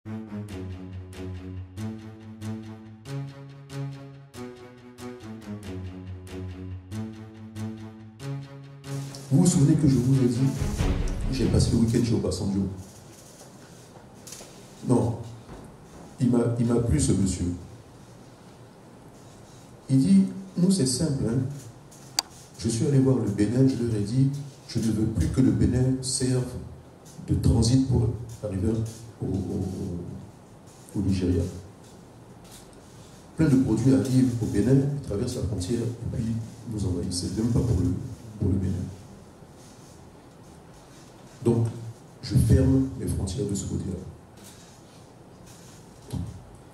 Vous vous souvenez que je vous ai dit, j'ai passé le week-end chez Obasanjo. Non, il m'a plu ce monsieur. Il dit, nous c'est simple, hein. Je suis allé voir le Bénin, je leur ai dit, je ne veux plus que le Bénin serve de transit pour arriver au Nigeria. Plein de produits arrivent au Bénin, ils traversent la frontière et puis nous envahissent. C'est même pas pour le Bénin. Donc, je ferme les frontières de ce côté-là.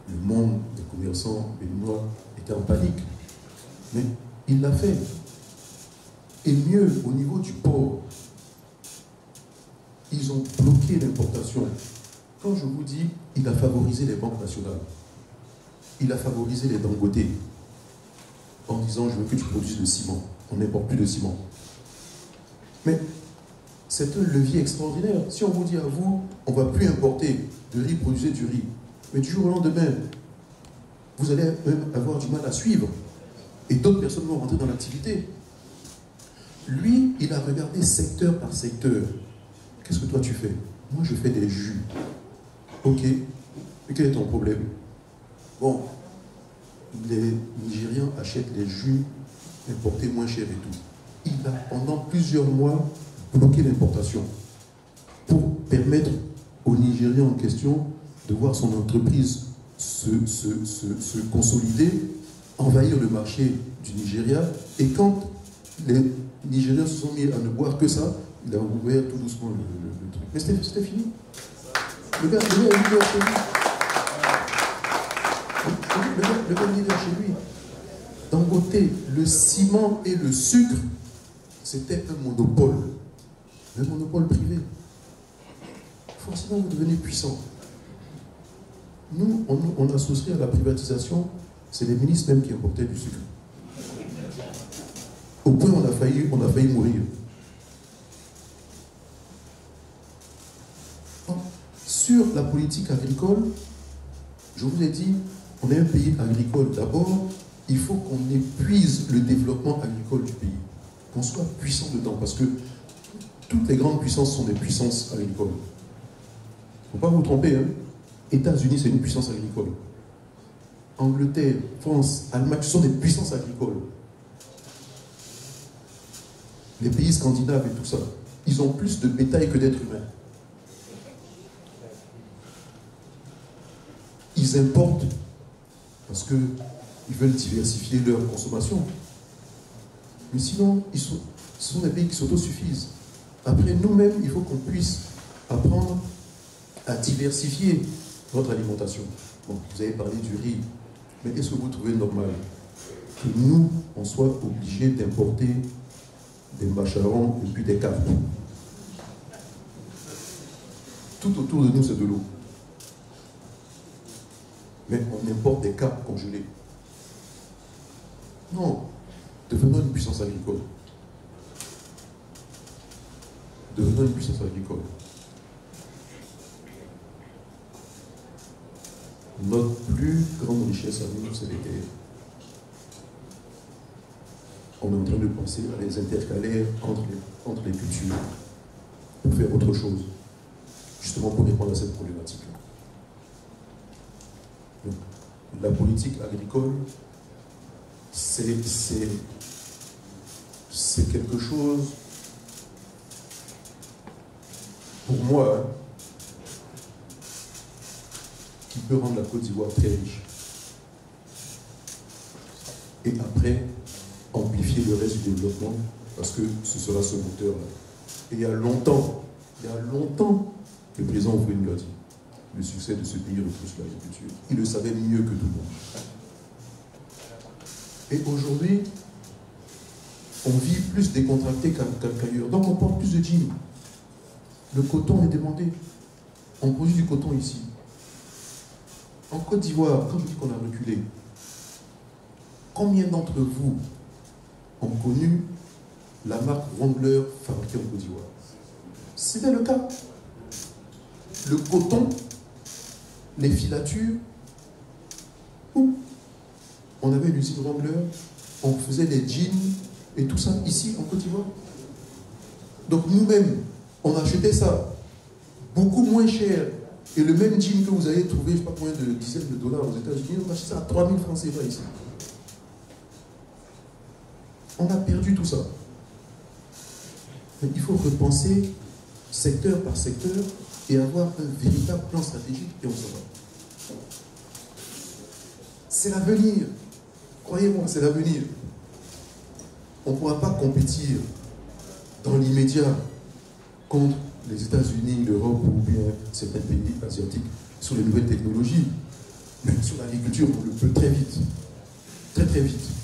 Le monde des commerçants béninois était en panique. Mais il l'a fait. Et mieux, au niveau du port, ils ont bloqué l'importation. Quand je vous dis, il a favorisé les banques nationales. Il a favorisé les Dangote en disant, je veux que tu produises le ciment. On n'importe plus de ciment. Mais c'est un levier extraordinaire. Si on vous dit à vous, on ne va plus importer de riz, produisez du riz. Mais du jour au lendemain, vous allez même avoir du mal à suivre. Et d'autres personnes vont rentrer dans l'activité. Lui, il a regardé secteur par secteur. Qu'est-ce que toi tu fais? Moi, je fais des jus. Ok. Mais quel est ton problème? Bon, les Nigérians achètent les jus importés moins chers et tout. Il a, pendant plusieurs mois, bloqué l'importation pour permettre aux Nigériens en question de voir son entreprise se consolider, envahir le marché du Nigeria. Et quand les Nigériens se sont mis à ne boire que ça, il a ouvert tout doucement le truc. Mais c'était fini. Le gars est leader chez lui. Le gars est leader chez lui. Dangote, le ciment et le sucre, c'était un monopole. Un monopole privé. Forcément, vous devenez puissant. Nous, on associe à la privatisation, c'est les ministres même qui importaient du sucre. Au point où on a failli mourir. Donc, sur la politique agricole, je vous ai dit, on est un pays agricole. D'abord, il faut qu'on épuise le développement agricole du pays. Qu'on soit puissant dedans, parce que toutes les grandes puissances sont des puissances agricoles. Il ne faut pas vous tromper, hein. États-Unis, c'est une puissance agricole. Angleterre, France, Allemagne, ce sont des puissances agricoles. Les pays scandinaves et tout ça, ils ont plus de bétail que d'êtres humains. Ils importent parce qu'ils veulent diversifier leur consommation. Mais sinon, ce sont des pays qui s'autosuffisent. Après, nous-mêmes, il faut qu'on puisse apprendre à diversifier notre alimentation. Bon, vous avez parlé du riz, mais est-ce que vous trouvez normal que nous, on soit obligés d'importer des macharons et puis des carpes? Tout autour de nous, c'est de l'eau. Mais on importe des carpes congelées. Non, devenons une puissance agricole. Devenons une puissance agricole. Notre plus grande richesse à nous, c'est les terres. On est en train de penser à les intercaler entre les cultures pour faire autre chose, justement pour répondre à cette problématique-là. La politique agricole, c'est quelque chose, pour moi, hein, qui peut rendre la Côte d'Ivoire très riche. Et après, amplifier le reste du développement, parce que ce sera ce moteur-là. Et il y a longtemps, le président Oufouine l'a dit, le succès de ce pays repousse l'agriculture. Il le savait mieux que tout le monde. Et aujourd'hui, on vit plus décontracté qu'ailleurs. Donc on porte plus de jeans. Le coton est demandé. On produit du coton ici. En Côte d'Ivoire, quand je dis qu'on a reculé, combien d'entre vous ont connu la marque Wrangler fabriquée en Côte d'Ivoire? C'était le cas. Le coton les filatures, on avait une usine Wrangler, on faisait des jeans et tout ça ici en Côte d'Ivoire. Donc nous-mêmes, on achetait ça beaucoup moins cher. Et le même jean que vous avez trouvé, je ne sais pas combien de dizaines de dollars aux États-Unis, on achetait ça à 3000 francs CFA ici. On a perdu tout ça. Mais il faut repenser secteur par secteur et avoir un véritable plan stratégique et on s'en va. C'est l'avenir. Croyez-moi, c'est l'avenir. On ne pourra pas compétir dans l'immédiat contre les États-Unis, l'Europe ou bien certains pays asiatiques sur les nouvelles technologies. Mais sur l'agriculture, on le peut très vite. Très très vite.